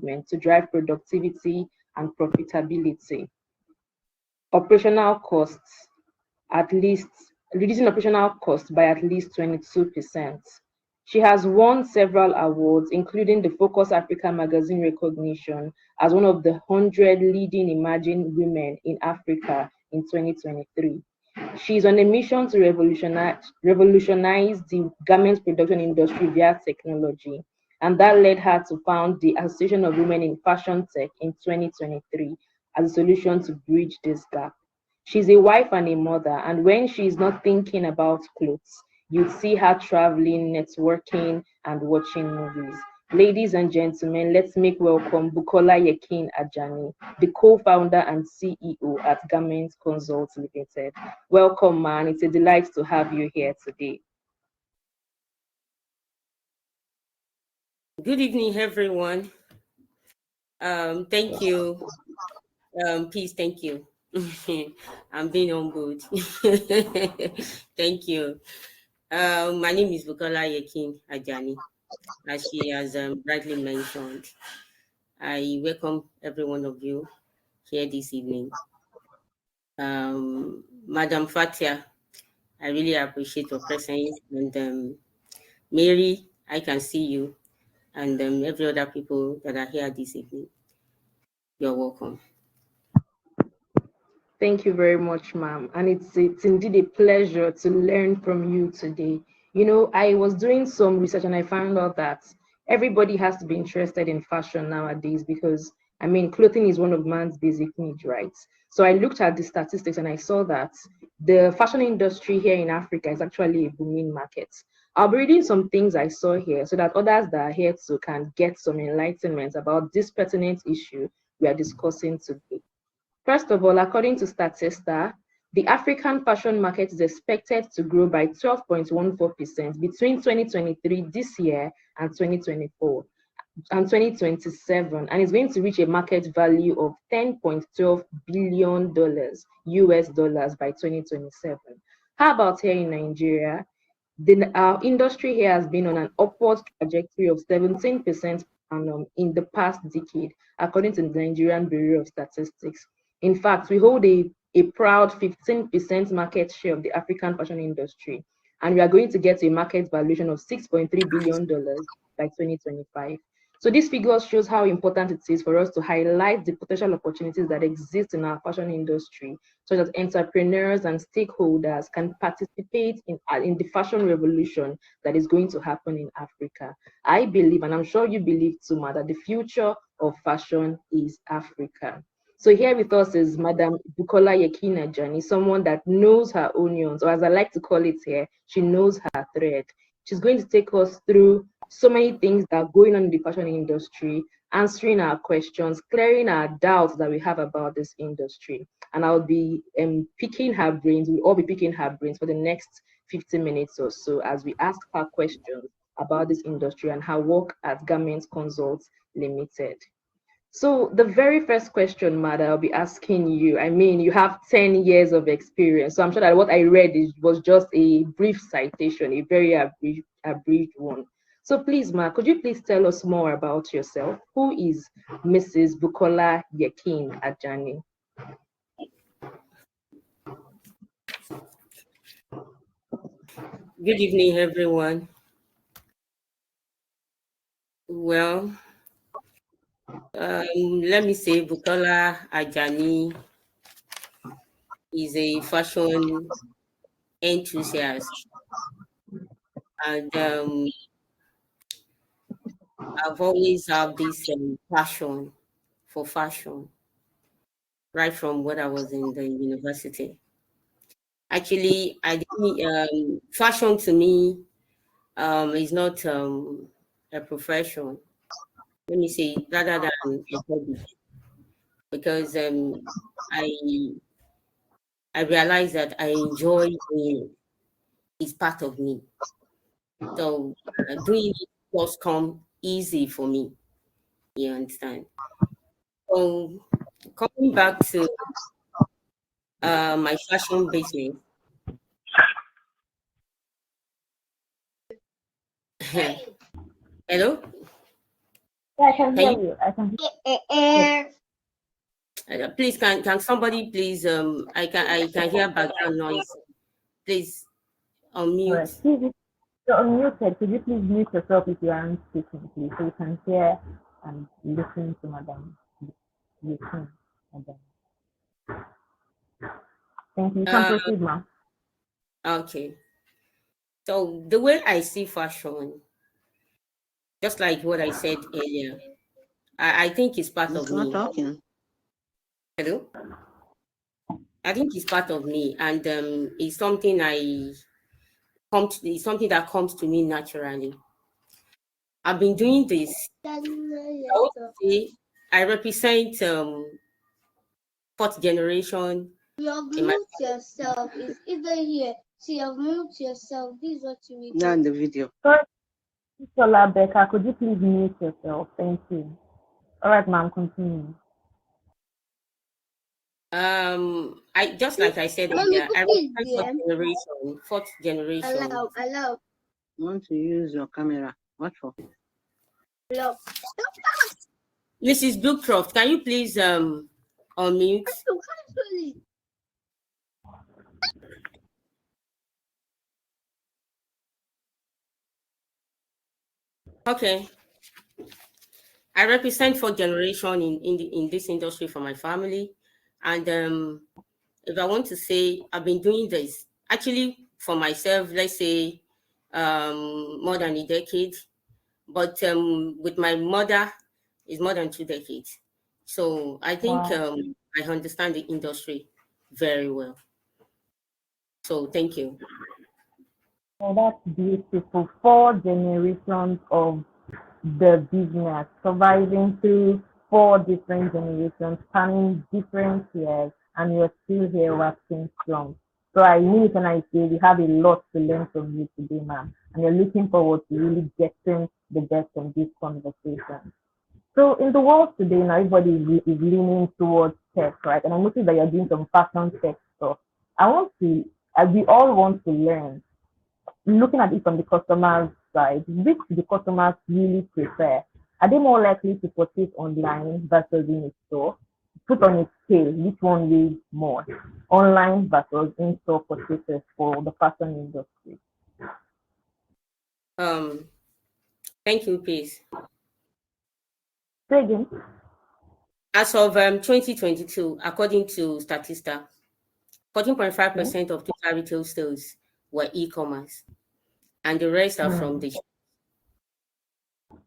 development to drive productivity and profitability. Operational costs, at least reducing operational costs by at least 22%. She has won several awards, including the Focus Africa magazine recognition as one of the 100 leading emerging women in Africa in 2023. She is on a mission to revolutionize the garment production industry via technology, and that led her to found the Association of Women in Fashion Tech in 2023 as a solution to bridge this gap. She's a wife and a mother, and when she's not thinking about clothes, you'd see her traveling, networking, and watching movies. Ladies and gentlemen, let's make welcome Bukola Yekeen-Ajani, the co-founder and CEO at Garment Consult Limited. Welcome, man. It's a delight to have you here today. Good evening, everyone. Thank you. Peace, thank you. I'm being humbled. Thank you. My name is Bukola Yekeen-Ajani, as she has rightly mentioned. I welcome every one of you here this evening. Madam Fatia, I really appreciate your presence. And Mary, I can see you. And every other people that are here this evening. You're welcome. Thank you very much, ma'am. And it's indeed a pleasure to learn from you today. You know, I was doing some research and I found out that everybody has to be interested in fashion nowadays because, I mean, clothing is one of man's basic needs, right? So I looked at the statistics and I saw that the fashion industry here in Africa is actually a booming market. I'll be reading some things I saw here so that others that are here too can get some enlightenment about this pertinent issue we are discussing today. First of all, according to Statista, the African fashion market is expected to grow by 12.14% between 2023 this year and 2024 and 2027, and it's going to reach a market value of $10.12 billion US dollars by 2027. How about here in Nigeria? Our industry here has been on an upward trajectory of 17% in the past decade, according to the Nigerian Bureau of Statistics. In fact, we hold a proud 15% market share of the African fashion industry, and we are going to get to a market valuation of $6.3 billion by 2025. So this figure shows how important it is for us to highlight the potential opportunities that exist in our fashion industry, so that entrepreneurs and stakeholders can participate in the fashion revolution that is going to happen in Africa. I believe, and I'm sure you believe too, Ma, that the future of fashion is Africa. So here with us is Madam Bukola Yekeen-Ajani, someone that knows her onions, or as I like to call it here, she knows her thread. She's going to take us through so many things that are going on in the fashion industry, answering our questions, clearing our doubts that we have about this industry. And I'll be picking her brains. We'll all be picking her brains for the next 50 minutes or so as we ask her questions about this industry and her work at Garment Consult Limited. So the very first question, Mada, I'll be asking you, I mean, you have 10 years of experience. So I'm sure that what I read was just a brief citation, a very abridged one. So please, Ma, could you please tell us more about yourself? Who is Mrs. Bukola Yekeen-Ajani? Good evening, everyone. Well, let me say Bukola Ajani is a fashion enthusiast, and I've always had this passion for fashion right from when I was in the university. Actually, I didn't, fashion to me is not a profession. Let me say rather than a hobby, because I I realized that I enjoy doing it. It's part of me. So doing it just come easy for me. You understand? So coming back to my fashion business. Hello? Yeah, I can Can hear you you. I can hear please can somebody please I can hear background noise. Please you. All right. unmute. Please, you're unmuted. Could you please mute yourself if you aren't speaking, please, so you can hear and listen to Madam Yekeen. Madam. Thank you. You can Uh, proceed, ma'am. okay. So the way I see fashion, just like what I said earlier, I think it's part of It's not me. talking. Hello? I think it's part of me, and it's something it's something that comes to me naturally. I've been doing this. I want to say I represent fourth generation You have in my moved yourself. It's even here. See, you have moved yourself. This is what you need. Not in the video. Sorry, Bukola Becca, could you please mute yourself? Thank you. All right, ma'am, continue. I just like I said Mommy, earlier, I cookie represent is there. fourth generation. Allow. You want to use your camera. What for? Allow. Mrs. Brookcroft, can you please unmute? You can't do it. Okay. I represent fourth generation in this industry for my family. And if I want to say I've been doing this actually for myself, let's say more than a decade. But with my mother, it's more than 2 decades. So I think Wow. I understand the industry very well. So thank you. Oh, that's beautiful. 4 generations of the business, surviving through 4 different generations, spanning different years, and you're still here working strong. So I knew when I say we have a lot to learn from you today, ma'am, and you're looking forward to really getting the best from this conversation. So in the world today, now everybody is leaning towards tech, right? And I noticed that you're doing some fashion tech stuff. I want to, we all want to learn, looking at it from the customer's side, which the customers really prefer. Are they more likely to purchase online versus in a store? Put on a scale, which one weighs more? Online versus in-store purchases for the fashion industry. Um, Thank you, please. Say again. As of 2022, according to Statista, Okay. 14.5% of total retail sales were e-commerce, and the rest are from Hmm. the.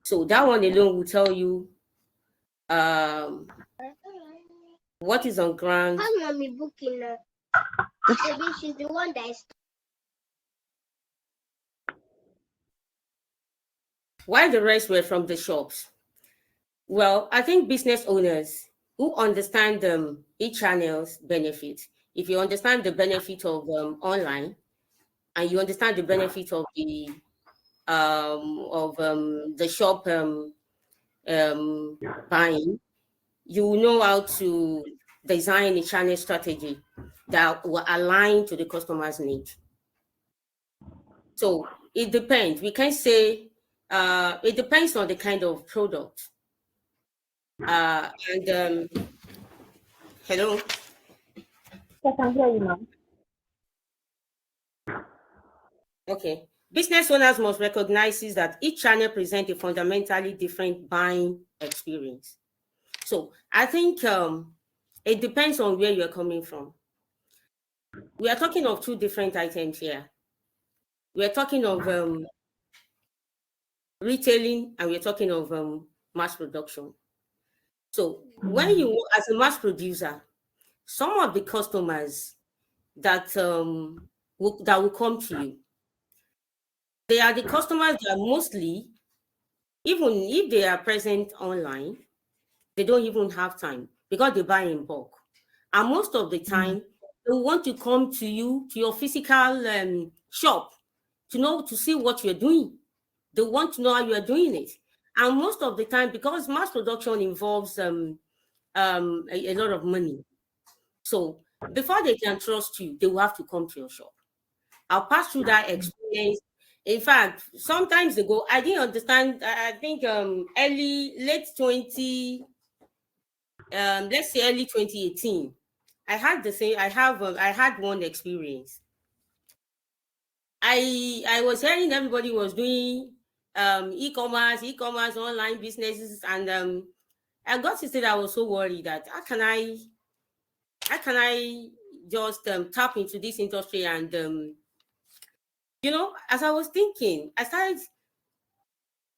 So that one alone will tell you um, what is on ground. How's mommy booking now? Maybe she's the one that is. While the rest were from the shops. Well, I think business owners who understand each channel's benefit. If you understand the benefit of online, and you understand the benefit of the shop buying, you will know how to design a channel strategy that will align to the customer's need. So it depends. We can say it depends on the kind of product. And hello. I can hear you, ma'am. Okay. Business owners must recognize that each channel presents a fundamentally different buying experience. So I think it depends on where you're coming from. We are talking of two different items here. We are talking of retailing, and we're talking of mass production. So when you, as a mass producer, some of the customers that that will come to you, they are the customers that mostly, even if they are present online, they don't even have time because they buy in bulk. And most of the time, they want to come to you, to your physical shop, to see what you're doing. They want to know how you are doing it. And most of the time, because mass production involves a lot of money. So before they can trust you, they will have to come to your shop. I'll pass through that experience. In fact, sometimes ago, I didn't understand. I think late 20, let's say early 2018, I had the same. I had one experience. I was hearing everybody was doing e-commerce, online businesses, and I got to say that I was so worried that how can I just tap into this industry, and as I was thinking, I started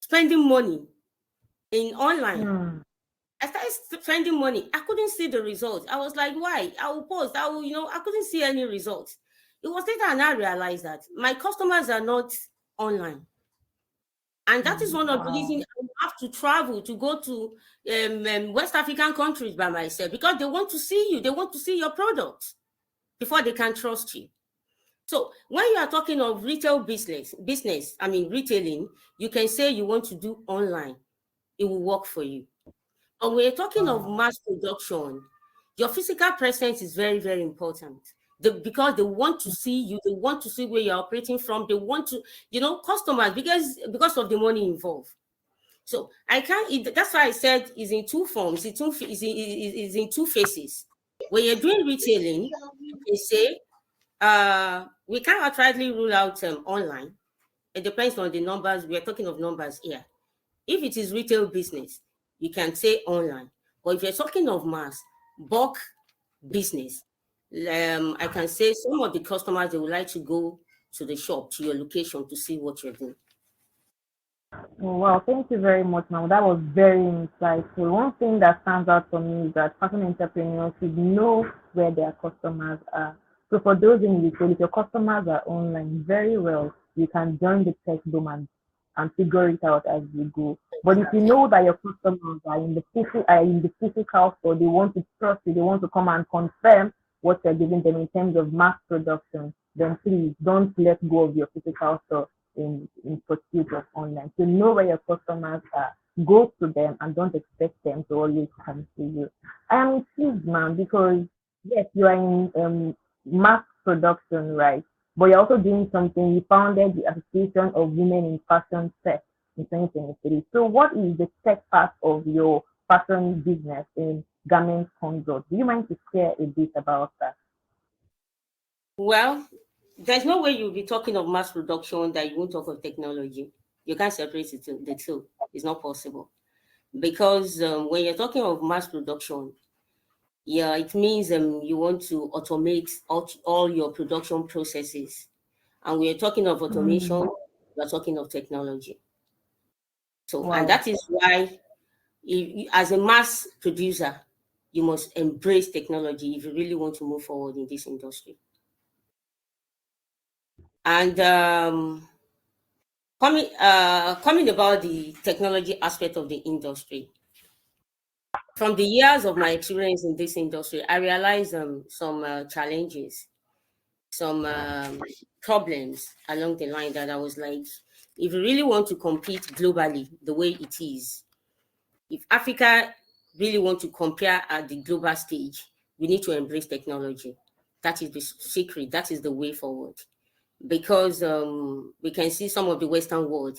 spending money in online. Hmm. I started spending money. I couldn't see the results. I was like, why? I will post. I couldn't see any results. It was later and I realized that my customers are not online. And that is one of the Wow. reasons I have to travel to go to West African countries by myself, because they want to see you. They want to see your product before they can trust you. So when you are talking of retail business, I mean retailing, you can say you want to do online. It will work for you. But when you're talking of Wow. mass production, your physical presence is very, very important. Because they want to see you, they want to see where you're operating from, they want to, customers, because of the money involved. So I can't. That's why I said it's in two forms. It's in two phases. When you're doing retailing, you can say we can't outrightly rule out online. It depends on the numbers. We're talking of numbers here. If it is retail business, you can say online. But if you're talking of mass, bulk business, I can say some of the customers, they would like to go to the shop, to your location, to see what you're doing. Oh, wow, thank you very much, ma'am. That was very insightful. One thing that stands out for me is that fashion entrepreneurs should know where their customers are. So for those in retail, if your customers are online, very well, you can join the tech boom and figure it out as you go. But if you Exactly. know that your customers are in the physical store, they want to trust you, they want to come and confirm what you're giving them in terms of mass production, then please don't let go of your physical store in pursuit of online. So know where your customers are, go to them, and don't expect them to always come to you. I am intrigued, man, because yes, you are in mass production, right? But you're also doing something. You founded the Association of Women in Fashion Tech in 2023. So what is the tech part of your fashion business in Garment Consult? Do you mind to share a bit about that? Well, there's no way you'll be talking of mass production that you won't talk of technology. You can't separate the two. It's not possible. Because when you're talking of mass production, yeah, it means you want to automate all your production processes. And when you're talking of automation, we're talking of technology. So, and Wow. that is why, as a mass producer, you must embrace technology if you really want to move forward in this industry. And coming about the technology aspect of the industry, from the years of my experience in this industry, I realized some challenges, some problems along the line that I was like, if you really want to compete globally the way it is, if Africa really want to compare at the global stage, we need to embrace technology. That is the secret. That is the way forward. Because we can see some of the Western world,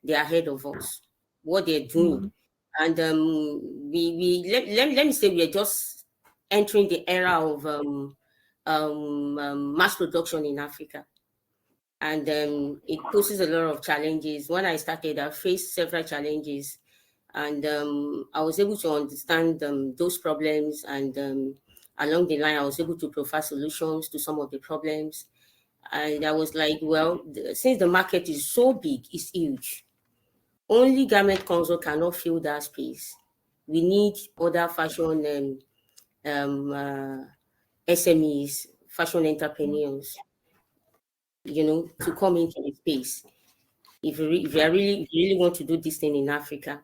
they are ahead of us, what they're doing. And let me say, we are just entering the era of mass production in Africa. And it poses a lot of challenges. When I started, I faced several challenges, and I was able to understand those problems. And along the line, I was able to provide solutions to some of the problems. And I was like, well, since the market is so big, it's huge. Only Garment Council cannot fill that space. We need other fashion SMEs, fashion entrepreneurs, to come into the space. If you really want to do this thing in Africa.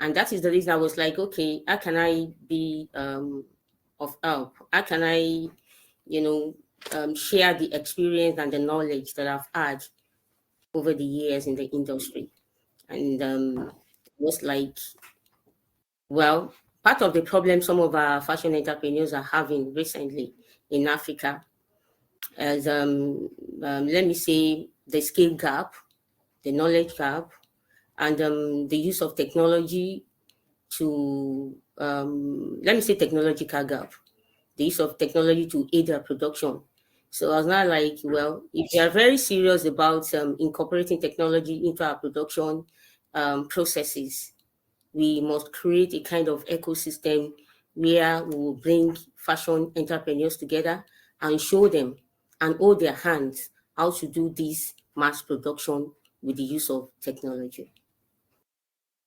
And that is the reason I was like, okay, how can I be of help? How can I, you know, share the experience and the knowledge that I've had over the years in the industry? And it was like, well, part of the problem some of our fashion entrepreneurs are having recently in Africa is, let me say, the skill gap. the knowledge gap, and the use of technology to, let me say, technological gap, the use of technology to aid their production. So I was not like, well, if they are very serious about incorporating technology into our production processes, we must create a kind of ecosystem where we will bring fashion entrepreneurs together and show them and hold their hands how to do this mass production with the use of technology.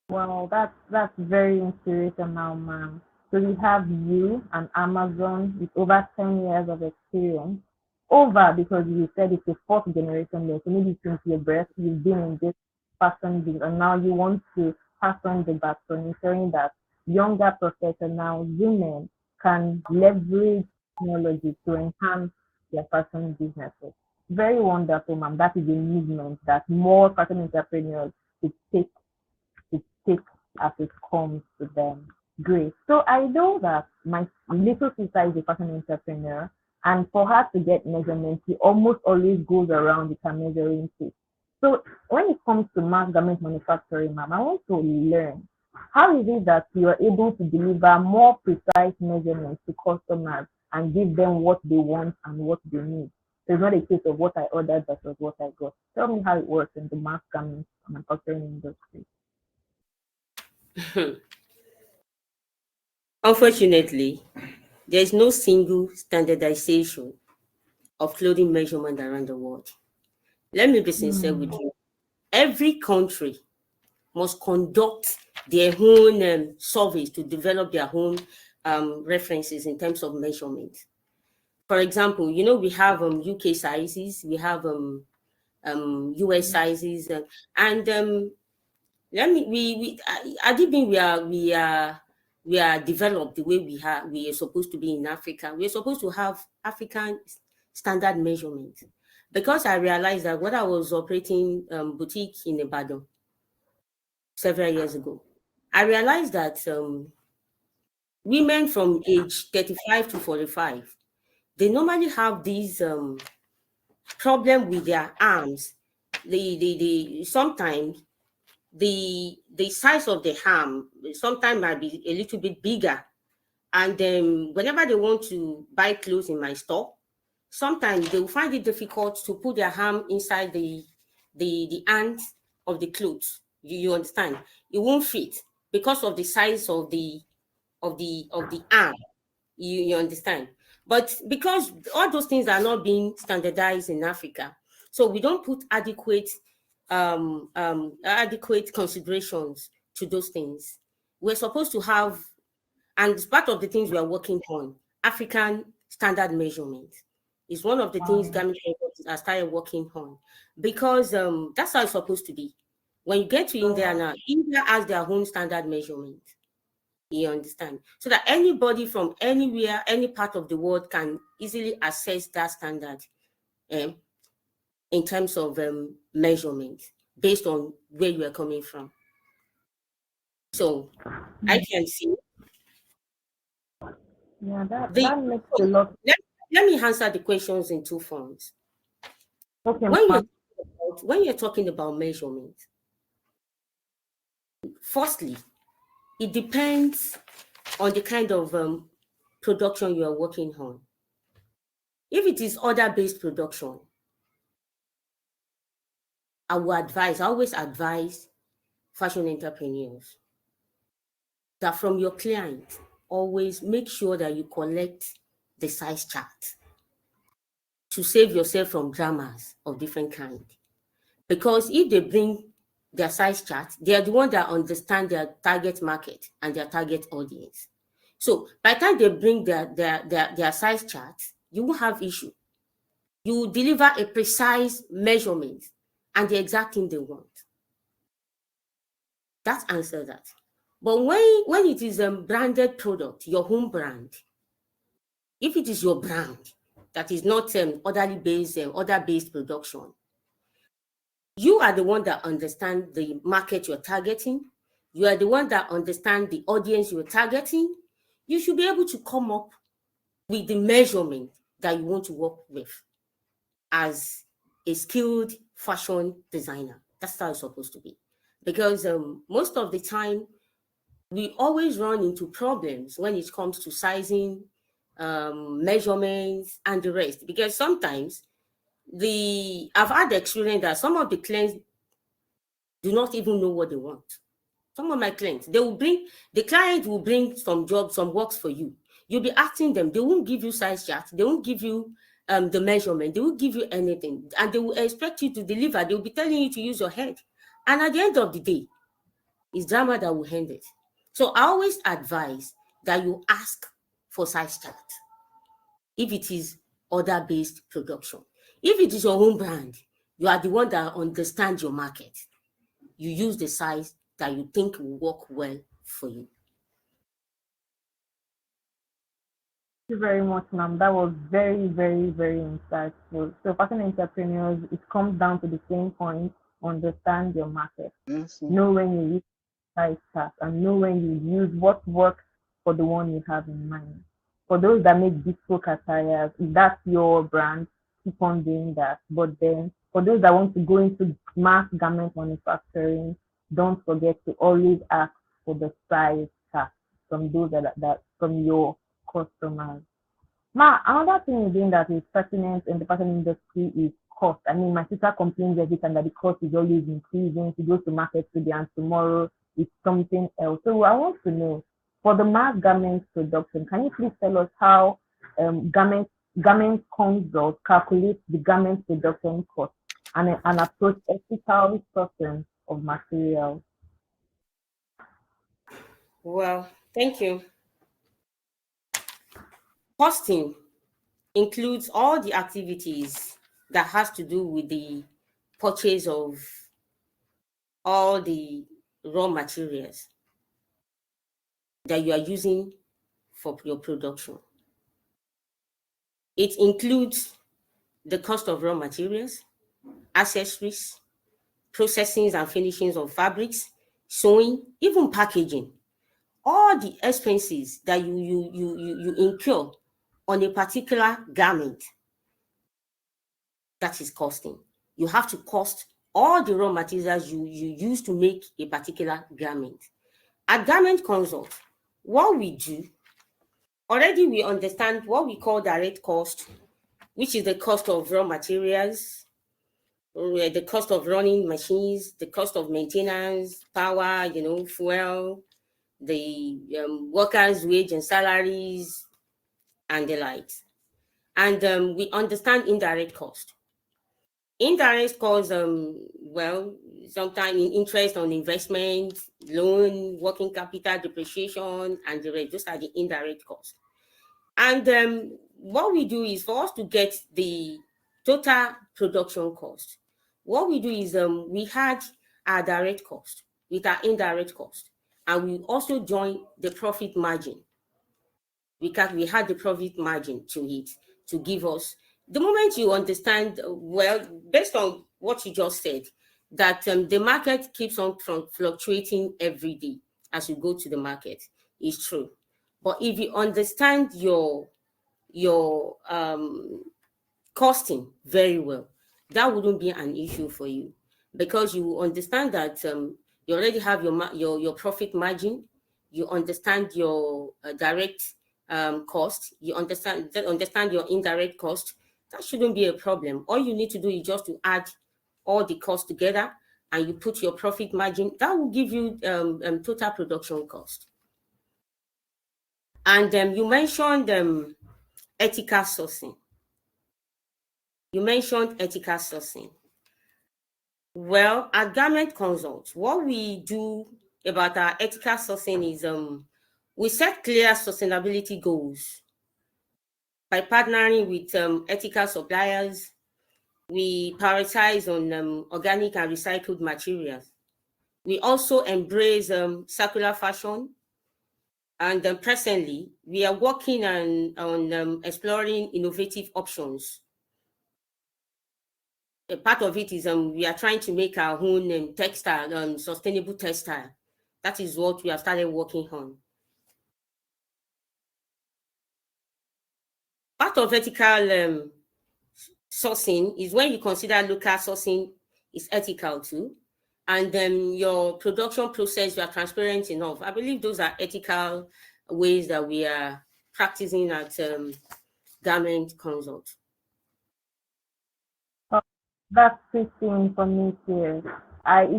Well, that's very inspirational, ma'am. So we have you and Amazon with over 10 years of experience. Over because you said it's a fourth generation there. So maybe since your birth, you've been in this fashion business, and now you want to pass on the baton, ensuring that younger professional women can leverage technology to enhance their fashion businesses. Very wonderful, ma'am. That is a movement that more fashion entrepreneurs should take as it comes to them. Great. So I know that my little sister is a fashion entrepreneur, and for her to get measurements, she almost always goes around with her measuring tape. So when it comes to mass garment manufacturing, ma'am, I want to learn how is it that you are able to deliver more precise measurements to customers and give them what they want and what they need. So it's not a case of what I ordered versus what I got. Tell me how it works in the mass garment manufacturing industry. Unfortunately, there is no single standardization of clothing measurement around the world. Let me be sincere with you. Every country must conduct their own surveys to develop their own references in terms of measurement. For example, we have UK sizes, we have US sizes, and let me we I did mean we are developed the way we are supposed to be in Africa. We are supposed to have African standard measurement, because I realized that when I was operating boutique in Ibadan several years ago, I realized that women from age 35 to 45, they normally have these problem with their arms. The sometimes the size of the arm sometimes might be a little bit bigger, and then whenever they want to buy clothes in my store, sometimes they will find it difficult to put their arm inside the hand of the clothes. You understand? It won't fit because of the size of the arm. You understand? But because all those things are not being standardized in Africa, so we don't put adequate considerations to those things. We're supposed to have, and it's part of the things we are working on, African standard measurement is one of the things garment makers are started working on, because that's how it's supposed to be. When you get to India now, India has their own standard measurement. You understand? So that anybody from anywhere, any part of the world can easily access that standard um, in terms of measurement based on where you are coming from. So I can see Yeah, that, the. that makes a lot. Let me answer the questions in two forms. Okay, When you're talking about measurement, firstly, it depends on the kind of production you are working on. If it is order-based production, I always advise fashion entrepreneurs that from your client, always make sure that you collect the size chart to save yourself from dramas of different kind. Because if they bring their size chart, they are the ones that understand their target market and their target audience. So by the time they bring their size chart, you won't have issue. You will deliver a precise measurement and the exact thing they want. That answers that. But when it is a branded product, your home brand, if it is your brand that is not order-based production, you are the one that understand the market you're targeting. You are the one that understand the audience you're targeting. You should be able to come up with the measurement that you want to work with as a skilled fashion designer. That's how it's supposed to be. Because most of the time, we always run into problems when it comes to sizing, measurements, and the rest. Because sometimes I've had the experience that some of the clients do not even know what they want. Some of my clients, the client will bring some jobs, some works for you. You'll be asking them, they won't give you size chart, they won't give you the measurement, they won't give you anything, and they will expect you to deliver. They will be telling you to use your head. And at the end of the day, it's drama that will end it. So I always advise that you ask for size chart if it is order-based production. If it is your own brand, you are the one that understands your market. You use the size that you think will work well for you. Thank you very much, ma'am. That was very, very, very insightful. So, fashion entrepreneurs, it comes down to the same point: understand your market, know when you use size chart, and know when you use what works for the one you have in mind. For those that make bespoke attires, if that's your brand, keep on doing that. But then, for those that want to go into mass garment manufacturing, don't forget to always ask for the size chart from those that from your customers. Another thing again that is pertinent in the fashion industry is cost. I mean, my sister complains every time that the cost is always increasing. She goes to market today and tomorrow it's something else. So I want to know, for the mass garment production, can you please tell us how garment consult calculates the garment production cost and approach ethical sourcing of materials? Well, thank you. Costing includes all the activities that has to do with the purchase of all the raw materials that you are using for your production. It includes the cost of raw materials, accessories, processing and finishings of fabrics, sewing, even packaging. All the expenses that you incur on a particular garment, that is costing. You have to cost all the raw materials you use to make a particular garment. At Garment Consult, what we do, already we understand what we call direct cost, which is the cost of raw materials, the cost of running machines, the cost of maintenance, power, fuel, the workers' wage and salaries, and the likes. And we understand indirect cost. Indirect cost, well, sometimes interest on investment, loan, working capital, depreciation, and the rest. Those are the indirect costs. And what we do is, for us to get the total production cost, what we do is we had our direct cost with our indirect cost, and we also join the profit margin. We had the profit margin to it to give us. The moment you understand, well, based on what you just said, that the market keeps on fluctuating every day as you go to the market, is true. But if you understand your costing very well, that wouldn't be an issue for you, because you understand that you already have your profit margin. You understand your direct cost. You understand your indirect cost. That shouldn't be a problem. All you need to do is just to add all the costs together, and you put your profit margin. That will give you total production cost. And you mentioned ethical sourcing. Well, at Garment Consult, what we do about our ethical sourcing is we set clear sustainability goals by partnering with ethical suppliers. We prioritize on organic and recycled materials. We also embrace circular fashion. And presently, we are working on exploring innovative options. A part of it is we are trying to make our own textile, sustainable textile. That is what we have started working on. Part of ethical sourcing is when you consider local sourcing is ethical too. and your production process, you are transparent enough. I believe those are ethical ways that we are practicing at Garment Consult. That's fitting for me too.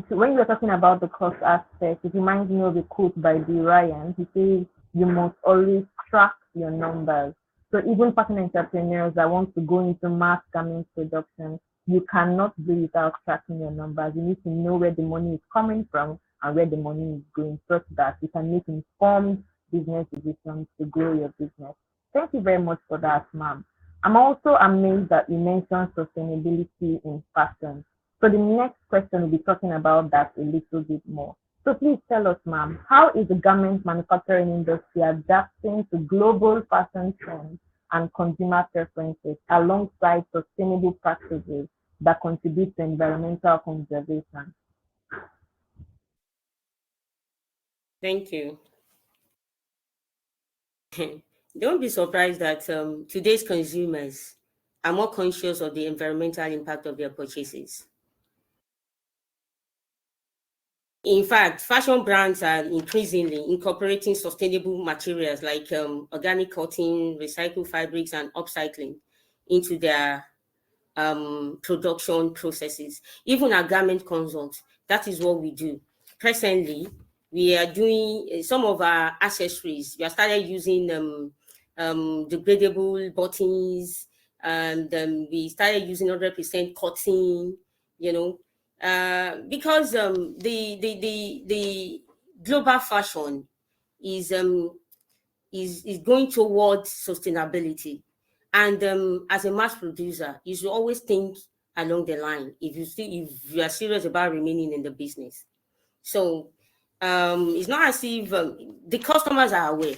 When you're talking about the cost aspect, it reminds me of a quote by D. Ryan. He says, "You must always track your numbers." So even partner entrepreneurs that want to go into mass garment production, you cannot do without tracking your numbers. You need to know where the money is coming from and where the money is going, such that you can make informed business decisions to grow your business. Thank you very much for that, ma'am. I'm also amazed that you mentioned sustainability in fashion. So the next question will be talking about that a little bit more. So please tell us, ma'am, how is the garment manufacturing industry adapting to global fashion trends and consumer preferences alongside sustainable practices that contribute to environmental conservation? Thank you. Don't be surprised that today's consumers are more conscious of the environmental impact of their purchases. In fact, fashion brands are increasingly incorporating sustainable materials like organic cotton, recycled fabrics, and upcycling into their production processes. Even our Garment Consult, that is what we do. Presently, we are doing some of our accessories. We have started using degradable buttons, and we started using 100% cotton, because the global fashion is is going towards sustainability. And as a mass producer, you should always think along the line if you are serious about remaining in the business. So it's not as if the customers are aware.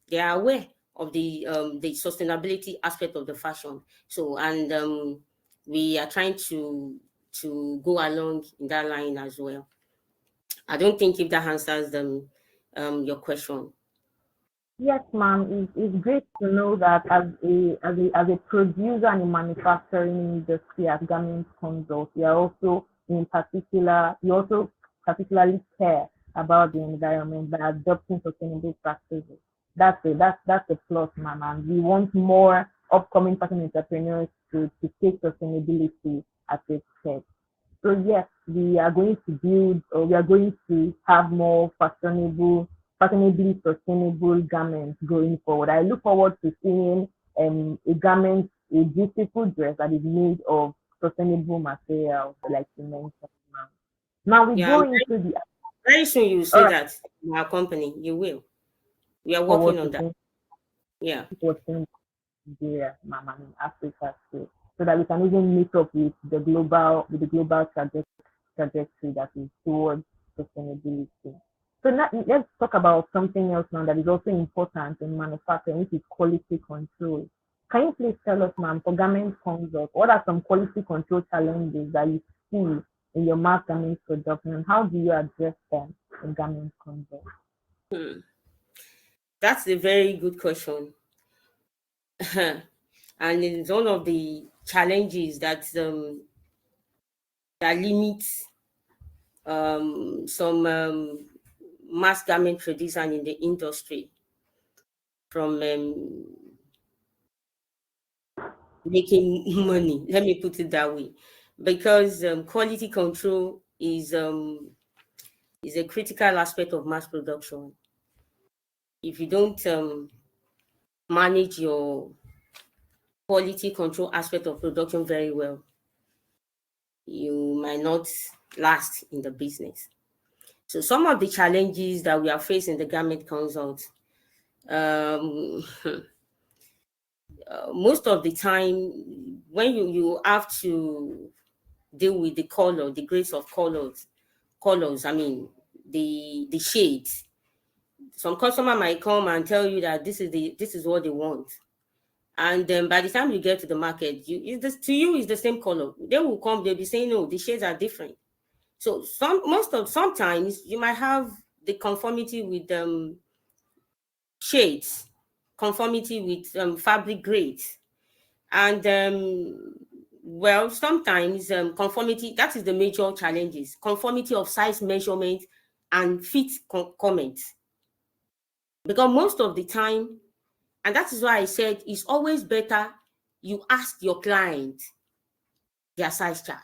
They are aware of the sustainability aspect of the fashion. So and we are trying to go along in that line as well. I don't think if that answers your question. Yes, ma'am. It's great to know that as a producer and a manufacturing industry at Garment Consult, you also particularly care about the environment by adopting sustainable practices. That's a plus, ma'am. And we want more upcoming fashion entrepreneurs to take sustainability as a step. So yes, we are going to have more fashionably sustainable garments going forward. I look forward to seeing a beautiful dress that is made of sustainable materials, like you mentioned, ma'am. Now we Yeah, go into the very soon you all say right, that in our company. You will. We are working forward on to that. seeing Yeah. what's in Nigeria, ma'am, and in Africa too, so that we can even meet up with the global trajectory that is towards sustainability. So now let's talk about something else now that is also important in manufacturing, which is quality control. Can you please tell us, ma'am, for Garment Consult, what are some quality control challenges that you see in your mass garment production, and how do you address them in Garment Consult? Hmm. That's a very good question. And it's one of the challenges that limits some mass garment producer in the industry from making money. Let me put it that way, because quality control is a critical aspect of mass production. If you don't manage your quality control aspect of production very well, you might not last in the business. So some of the challenges that we are facing in the Garment Consult, most of the time, when you have to deal with the color, the grades of colors. I mean, the shades. Some customer might come and tell you that this is what they want, and then by the time you get to the market, to you is the same color. They will come, they'll be saying, no, the shades are different. So sometimes you might have the conformity with shades, conformity with fabric grades, and Well, sometimes conformity, that is the major challenges. Conformity of size measurement and fit comment. Because most of the time, and that is why I said it's always better you ask your client their size chart.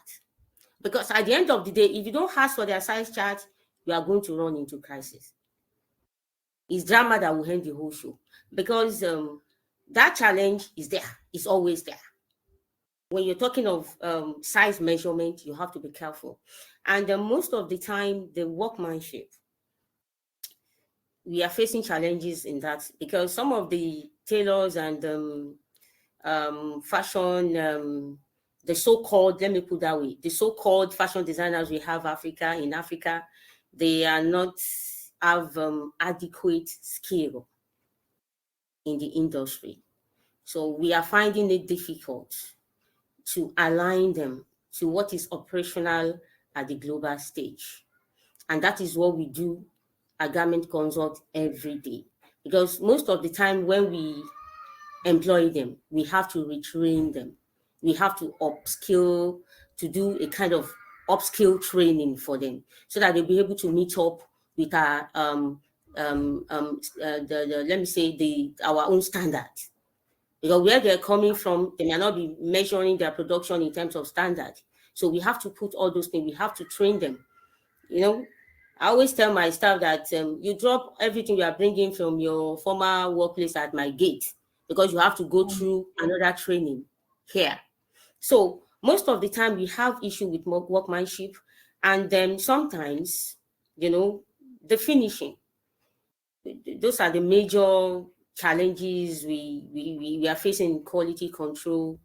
Because at the end of the day, if you don't ask for their size chart, you are going to run into crisis. It's drama that will end the whole show. Because that challenge is there. It's always there. When you're talking of size measurement, you have to be careful. And most of the time, the workmanship, we are facing challenges in that because some of the tailors and fashion, the so-called, let me put that way, the so-called fashion designers we have in Africa, they are not have adequate skill in the industry. So we are finding it difficult to align them to what is operational at the global stage. And that is what we do at Garment Consult every day. Because most of the time when we employ them, we have to retrain them. We have to upskill, to do a kind of upskill training for them so that they'll be able to meet up with our let me say our own standards. Because where they're coming from, they may not be measuring their production in terms of standard. So we have to put all those things, we have to train them. You know, I always tell my staff that you drop everything you are bringing from your former workplace at my gate because you have to go through another training here. So most of the time we have issue with workmanship, and then sometimes, the finishing. Those are the major challenges we are facing in quality control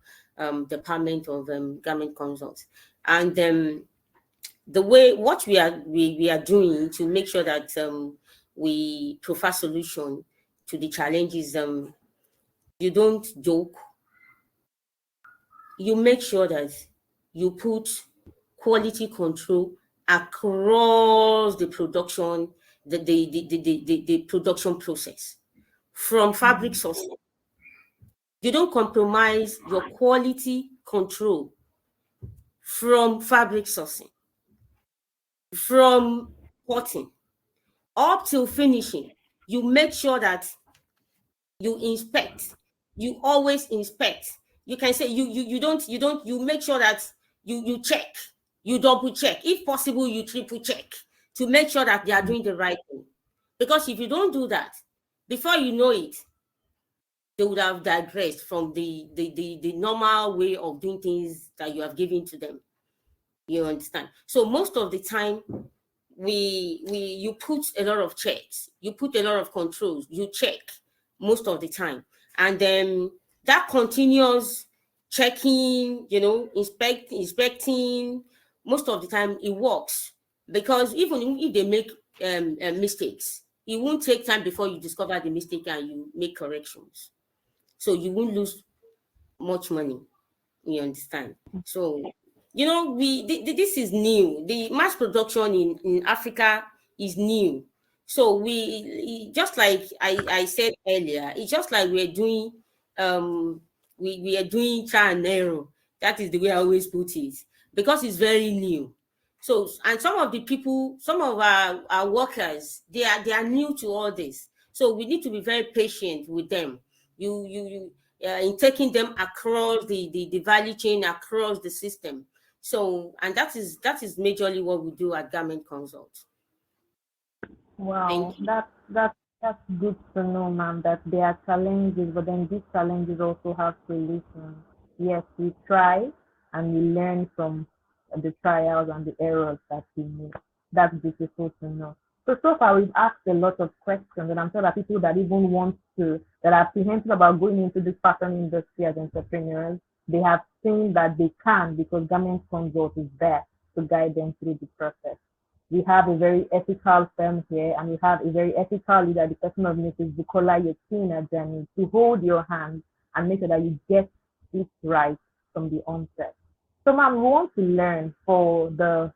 department of Garment Consults. And the way what we are doing to make sure that we provide solution to the challenges, you don't joke. You make sure that you put quality control across the production, the production process from fabric sourcing. You don't compromise your quality control from fabric sourcing, from cutting up till finishing. You make sure that you inspect. You always inspect. You can say you make sure that you check, you double check. If possible, you triple check to make sure that they are doing the right thing. Because if you don't do that, before you know it, they would have digressed from the normal way of doing things that you have given to them. You understand? So most of the time, you put a lot of checks, you put a lot of controls, you check most of the time, and then that continuous checking, inspecting, most of the time it works, because even if they make mistakes, it won't take time before you discover the mistake and you make corrections, so you won't lose much money. You understand? So, this is new. The mass production in Africa is new. So just like I said earlier, it's just like we're doing we are doing trial and error. That is the way I always put it, because it's very new. So, and some of the people, some of our workers, they are new to all this. So we need to be very patient with them. In taking them across the value chain, across the system. So, and that is majorly what we do at Garment Consult. Wow, Thank you. that's good to know, ma'am, that there are challenges, but then these challenges also have solutions. Yes, we try and we learn from the trials and the errors that we make. That's beautiful to know. So far we've asked a lot of questions, and I'm sure that people that even want to, that are apprehensive about going into this fashion industry as entrepreneurs, they have seen that they can, because Garment Consult is there to guide them through the process. We have a very ethical firm here, and we have a very ethical leader, the person of Mrs. Bukola, Yekeen-Ajani, to hold your hand and make sure that you get it right from the onset. So, ma'am, we want to learn for the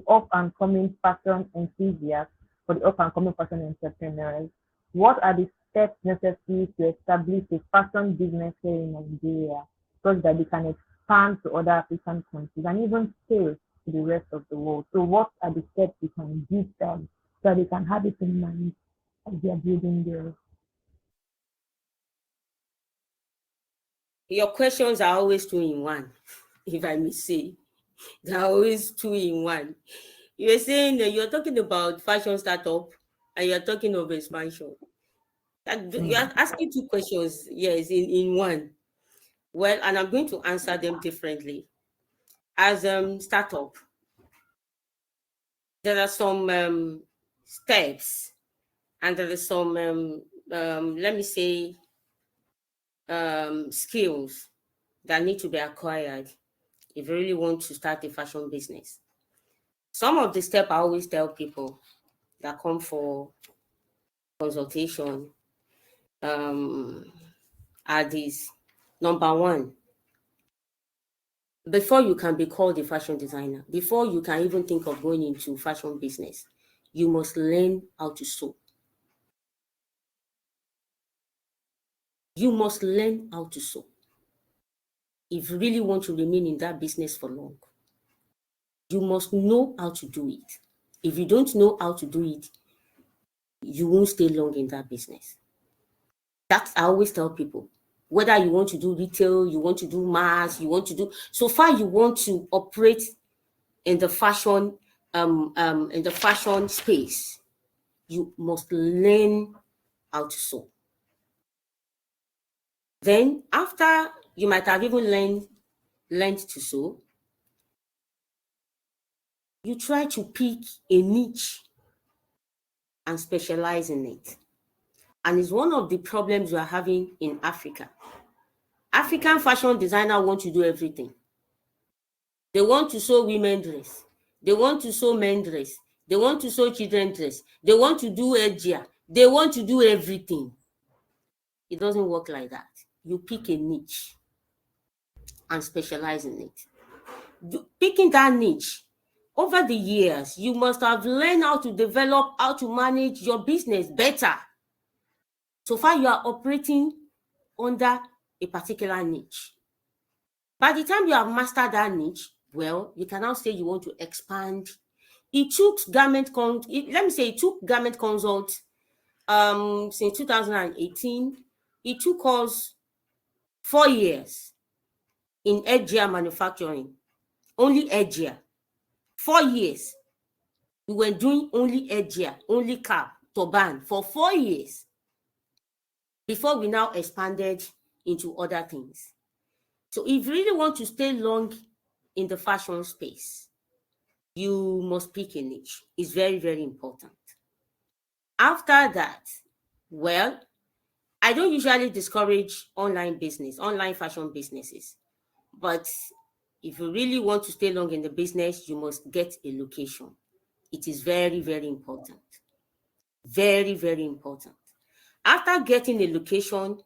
up and coming fashion enthusiasts, for the up and coming fashion entrepreneurs, what are the steps necessary to establish a fashion business here in Nigeria, so that they can expand to other African countries, and even scale to the rest of the world. So what are the steps we can give them so they can have it in mind as they are building their. Your questions are always two in one, if I may say. They're always two in one. You're saying that you're talking about fashion startup and you're talking of expansion. You're asking two questions, yes, in one. Well, and I'm going to answer them differently. As startup, there are some steps, and there is some let me say skills that need to be acquired if you really want to start a fashion business. Some of the steps I always tell people that come for consultation are these. Number one, before you can be called a fashion designer, before you can even think of going into fashion business, you must learn how to sew. You must learn how to sew if you really want to remain in that business for long. You must know how to do it. If you don't know how to do it, you won't stay long in that business. That's I always tell people. Whether you want to do retail, you want to do mass, you want to do so far you want to operate in the fashion space, you must learn how to sew. Then after you might have even learned to sew, you try to pick a niche and specialize in it. And it's one of the problems we are having in Africa. African fashion designers want to do everything. They want to sew women dress. They want to sew men dress. They want to sew children dress. They want to do headgear. They want to do everything. It doesn't work like that. You pick a niche and specialize in it. Picking that niche, over the years, you must have learned how to develop, how to manage your business better. So far, you are operating under a particular niche. By the time you have mastered that niche, well, you can now say you want to expand. It took garment consult since 2018. It took us 4 years in headgear manufacturing, only headgear. 4 years. We were doing only headgear, only cap, turban for 4 years before we now expanded into other things. So if you really want to stay long in the fashion space, you must pick a niche. It's very, very important. After that, well, I don't usually discourage online fashion businesses. But if you really want to stay long in the business, you must get a location. It is very, very important. Very, very important. After getting a location,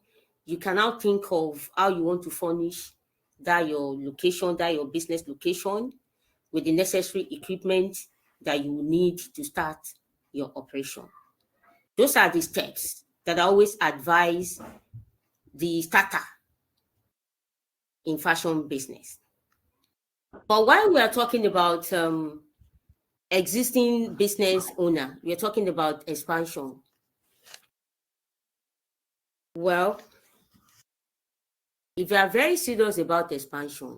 you can now think of how you want to furnish that your business location with the necessary equipment that you need to start your operation. Those are the steps that I always advise the starter in fashion business. But while we are talking about existing business owner, we are talking about expansion. Well, if you are very serious about expansion,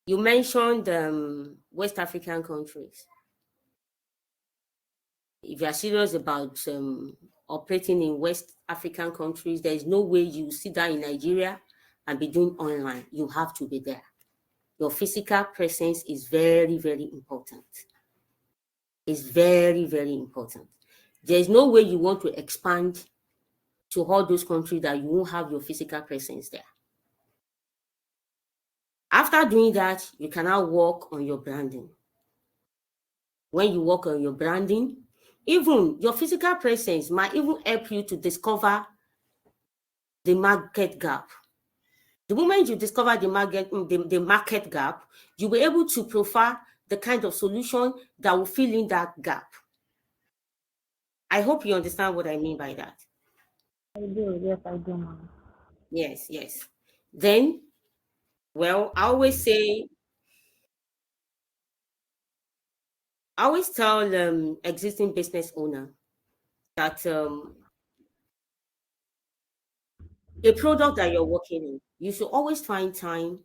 you mentioned West African countries. If you are serious about operating in West African countries, there is no way you sit down in Nigeria and be doing online. You have to be there. Your physical presence is very, very important. It's very, very important. There's no way you want to expand to all those countries that you won't have your physical presence there. After doing that, you can now work on your branding. When you work on your branding, even your physical presence might even help you to discover the market gap. The moment you discover the market gap, you'll be able to profile the kind of solution that will fill in that gap. I hope you understand what I mean by that. I do, yes, I do, ma'am. Yes, yes. Then Well, I always tell existing business owner that a product that you're working in, you should always find time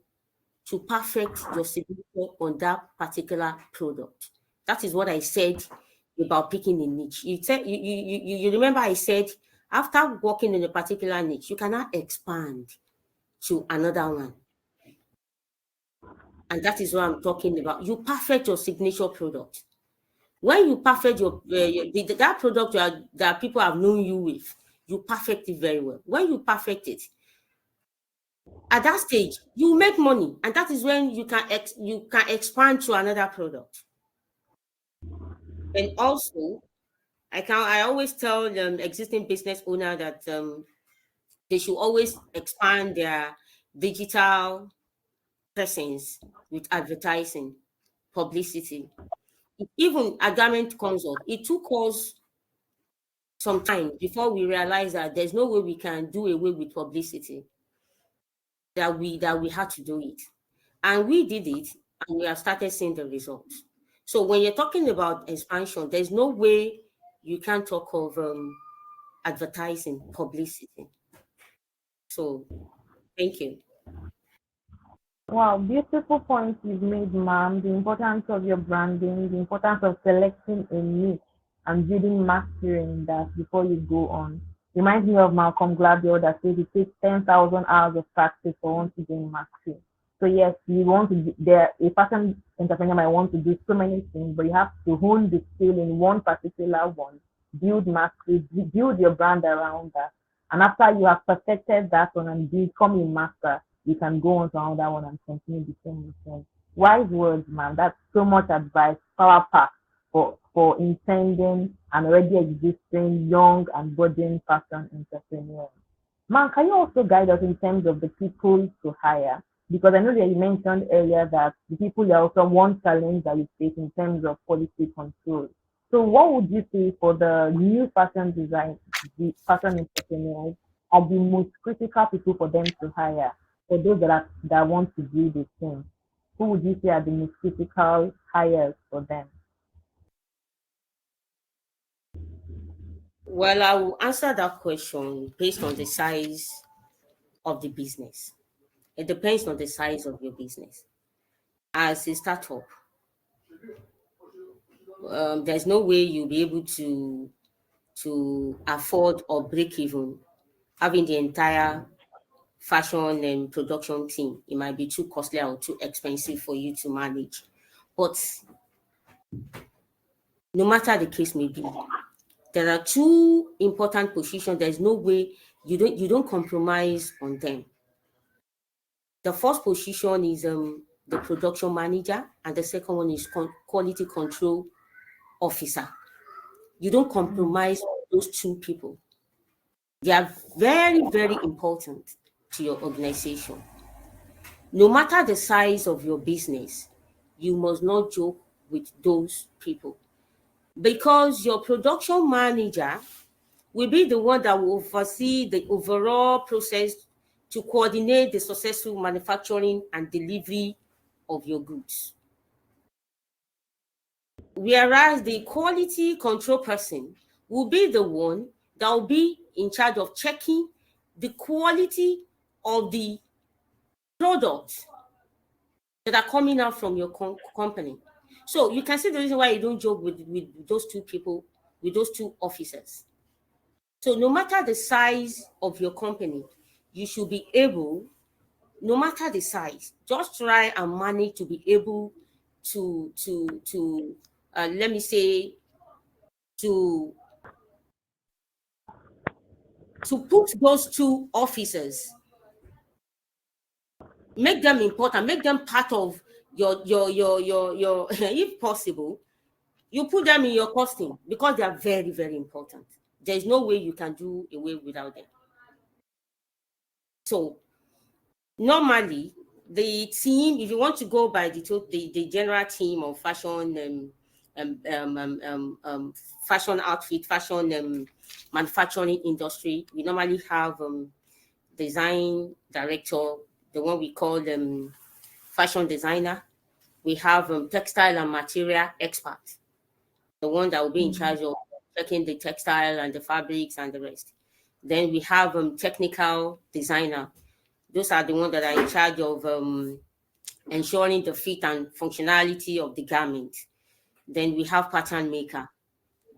to perfect your signature on that particular product. That is what I said about picking a niche. You remember I said after working in a particular niche, you cannot expand to another one. And that is what I'm talking about. You perfect your signature product. When you perfect that product that people have known you with, you perfect it very well. When you perfect it, at that stage, you make money, and that is when you can expand to another product. And also, I always tell existing business owner that they should always expand their digital presence with advertising, publicity. Even a garment consult, it took us some time before we realized that there's no way we can do away with publicity. That we had to do it, and we did it, and we have started seeing the results. So when you're talking about expansion, there's no way you can talk of advertising, publicity. So thank you. Wow, beautiful points you've made, ma'am. The importance of your branding, the importance of selecting a niche and building mastery in that before you go on. Reminds me of Malcolm Gladwell that says it takes 10,000 hours of practice for one to gain mastery. So yes, you want to there a person entrepreneur might want to do so many things, but you have to hone the skill in one particular one, build mastery, build your brand around that. And after you have perfected that one and become a master, you can go on to another one and continue the same thing. Wise words, man. That's so much advice, power pack for intending and already existing young and budding fashion entrepreneurs. Man, can you also guide us in terms of the people to hire? Because I know that you mentioned earlier that the people are also one challenge that you face in terms of quality control. So what would you say for the new fashion design, the fashion entrepreneurs are the most critical people for them to hire? For those that want to do the thing, who would you say are the most critical hires for them? Well, I will answer that question based on the size of the business. It depends on the size of your business. As a startup, there's no way you'll be able to afford or break even having the entire fashion and production team. It might be too costly or too expensive for you to manage. But no matter the case may be, there are two important positions. There's no way you don't compromise on them. The first position is the production manager, and the second one is quality control officer. You don't compromise on those two people. They are very, very important to your organization. No matter the size of your business, you must not joke with those people, because your production manager will be the one that will oversee the overall process to coordinate the successful manufacturing and delivery of your goods. Whereas the quality control person will be the one that will be in charge of checking the quality of the products that are coming out from your company. So you can see the reason why you don't joke with those two people, with those two officers. So no matter the size of your company, you should be able, no matter the size, just try and manage to be able to let me say, to put those two officers, make them important, make them part of your if possible, you put them in your costing, because they are very, very important. There's no way you can do away without them. So normally, the team, if you want to go by the general team of fashion, fashion outfit, fashion manufacturing industry, we normally have design director, the one we call fashion designer. We have textile and material expert, the one that will be in charge of checking the textile and the fabrics and the rest. Then we have technical designer. Those are the ones that are in charge of ensuring the fit and functionality of the garment. Then we have pattern maker.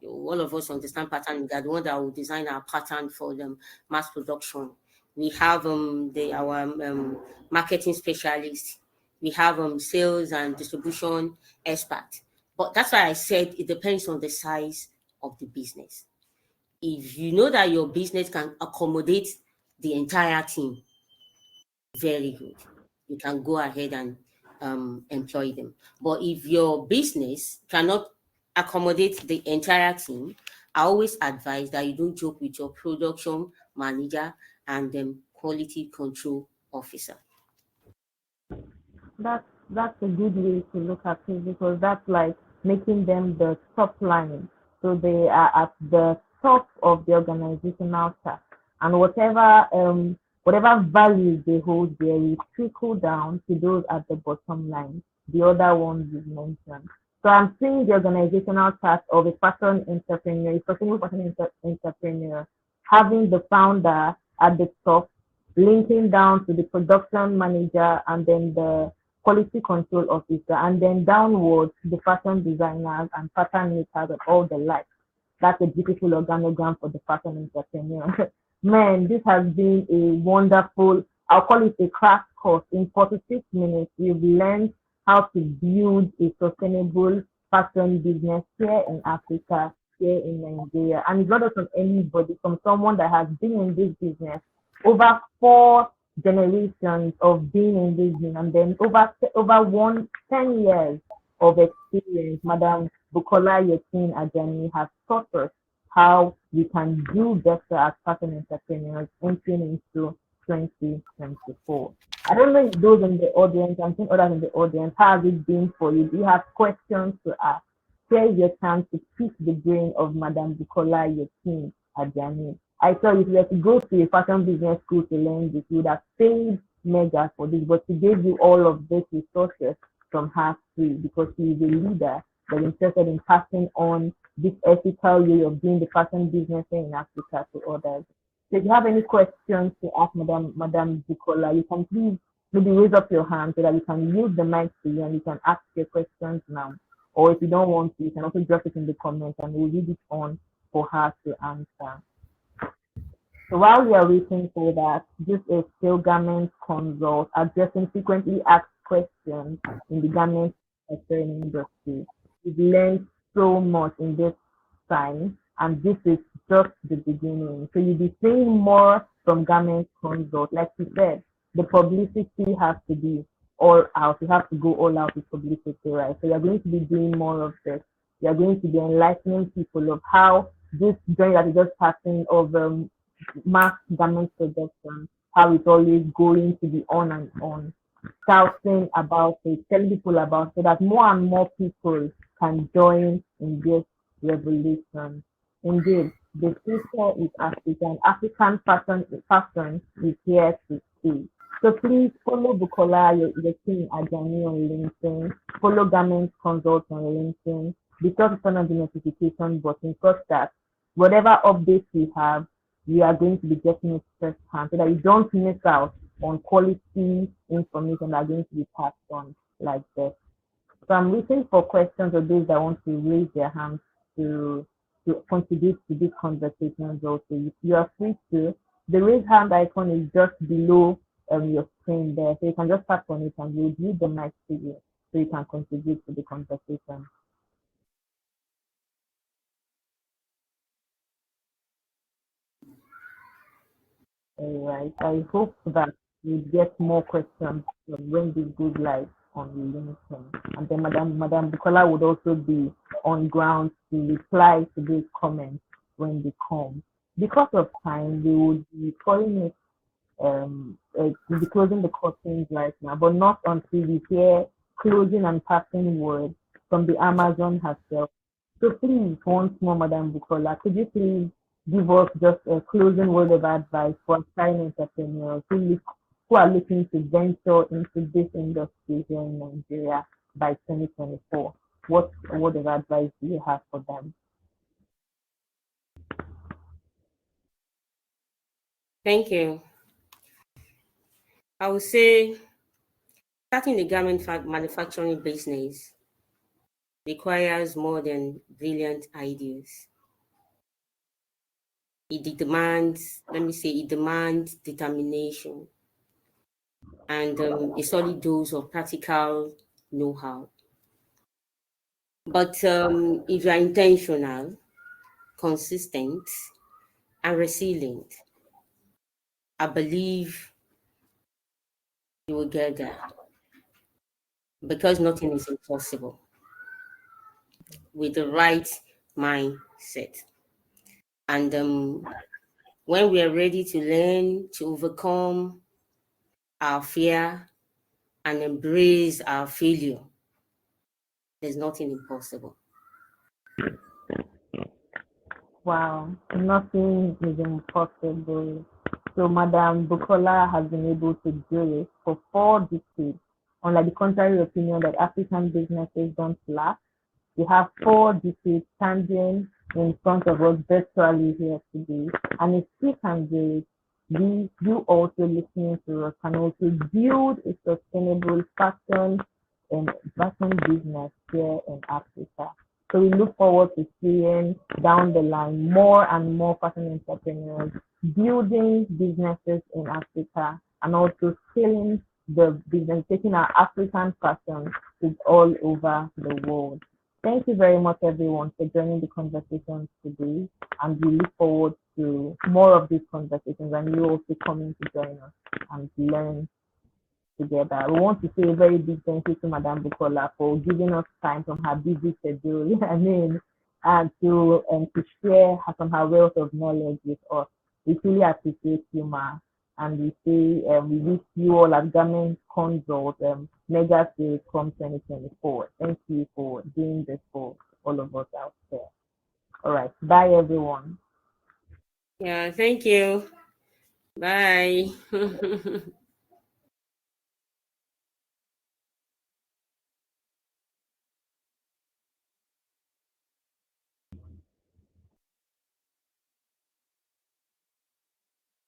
All of us understand pattern maker, the one that will design our pattern for the mass production. We have our marketing specialist. We have sales and distribution expert. But that's why I said it depends on the size of the business. If you know that your business can accommodate the entire team, very good. You can go ahead and employ them. But if your business cannot accommodate the entire team, I always advise that you don't joke with your production manager and quality control officer. That's a good way to look at it, because that's like making them the top line. So they are at the top of the organizational chart, and whatever value they hold there will trickle down to those at the bottom line, the other ones you mentioned. So I'm seeing the organizational chart of a fashion entrepreneur, a sustainable fashion entrepreneur, having the founder at the top, linking down to the production manager and then the quality control officer, and then downwards the fashion designers and pattern makers and all the like. That's a beautiful organogram for the fashion entrepreneur. Man, this has been a wonderful, I'll call it a crash course. In 46 minutes, we've learned how to build a sustainable fashion business here in Africa, here in Nigeria. And it's not just from anybody, from someone that has been in this business over 4 generations of being in this business, and then over 10 years of experience. Madam Bukola Yekeen-Ajani has taught us how we can do better as fashion entrepreneurs entering into 2024. I don't know if those in the audience, I'm seeing others in the audience, how has it been for you? Do you have questions to ask? Here is your chance to pick the brain of Madam Bukola Yekeen-Ajani. I thought if you were to go to a fashion business school to learn this, you would have paid mega for this, but she gave you all of these resources from her free, because she is a leader that is interested in passing on this ethical way of doing the fashion business here in Africa to others. So if you have any questions to ask Madam Bukola, you can please maybe raise up your hand so that we can use the mic to you and you can ask your questions now. Or if you don't want to, you can also drop it in the comments and we'll read it on for her to answer. So while we are waiting for that, this is still Garment Consult, addressing frequently asked questions in the garment manufacturing industry. We've learned so much in this time, and this is just the beginning. So you'll be seeing more from Garment Consult. Like you said, the publicity has to be all out. You have to go all out with publicity, right? So you're going to be doing more of this. You're going to be enlightening people of how this journey that is just passing of mass garment production, how it's always going to be on and on, shouting about it, telling people about it, so that more and more people can join in this revolution. Indeed, the future is African. African fashion is here to stay. So please follow Bukola Yekeen-Ajani on LinkedIn, follow Garment Consult on LinkedIn, because turn on the notification button such that whatever updates we have, we are going to be getting it first hand, so that you don't miss out on quality information that are going to be passed on like this. So I'm waiting for questions of those that want to raise their hands to contribute to this conversation also. If you are free to, the raise hand icon is just below your screen there. So you can just tap on it and we'll give the mic to you so you can contribute to the conversation. All right. I hope that we get more questions when this goes live on LinkedIn. And then Madam Bukola would also be on ground to reply to those comments when they come. Because of time, we would be calling it, we'll be closing the curtains right now, but not until we hear closing and passing words from the Amazon herself. So please, once more, Madam Bukola, could you please give us just a closing word of advice for aspiring entrepreneurs who look who are looking to venture into this industry here in Nigeria by 2024? What word of advice do you have for them? Thank you. I would say starting the garment manufacturing business requires more than brilliant ideas. It demands, it demands determination and a solid dose of practical know-how. But if you are intentional, consistent, and resilient, I believe you will get there because nothing is impossible with the right mindset. And when we are ready to learn to overcome our fear and embrace our failure, there's nothing impossible. Wow, nothing is impossible. So Madam Bukola has been able to do it for 4 decades, unlike the contrary opinion that African businesses don't last. We have 4 decades standing in front of us virtually here today. And if we can do it, you also listening to us can also build a sustainable fashion and fashion business here in Africa. So we look forward to seeing down the line more and more fashion entrepreneurs building businesses in Africa and also scaling the business, taking our African fashion to all over the world. Thank you very much, everyone, for joining the conversations today. And we look forward to more of these conversations and you also coming to join us and learn together. We want to say a very big thank you to Madam Bukola for giving us time from her busy schedule. And to share from her wealth of knowledge with us. We truly appreciate you, Ma. And we say we wish you all at Garment Consult Mega Sales from 2024. Thank you for doing this for all of us out there. All right. Bye, everyone. Yeah, thank you. Bye.